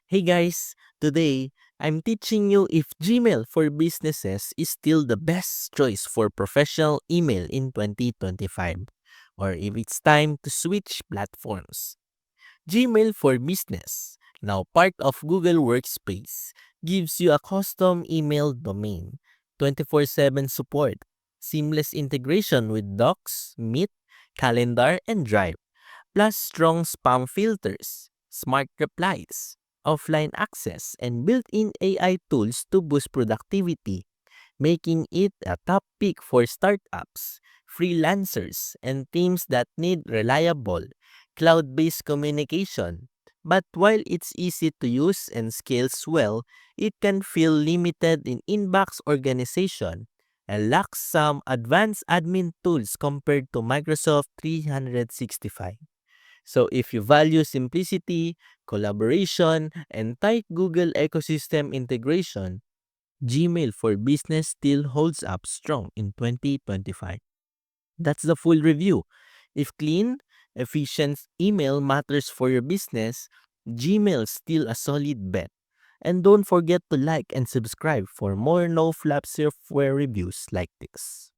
Hey guys, today I'm teaching you if Gmail for businesses is still the best choice for professional email in 2025 or if it's time to switch platforms. Gmail for Business, now part of Google Workspace, gives you a custom email domain, 24/7 support, seamless integration with Docs, Meet, Calendar, and Drive, plus strong spam filters, smart replies, offline access, and built-in AI tools to boost productivity, making it a top pick for startups, freelancers, and teams that need reliable, cloud-based communication. But while it's easy to use and scales well, it can feel limited in inbox organization and lacks some advanced admin tools compared to Microsoft 365. So if you value simplicity, collaboration, and tight Google ecosystem integration, Gmail for Business still holds up strong in 2025. That's the full review. If clean, efficient email matters for your business, Gmail's still a solid bet. And don't forget to like and subscribe for more no-flap software reviews like this.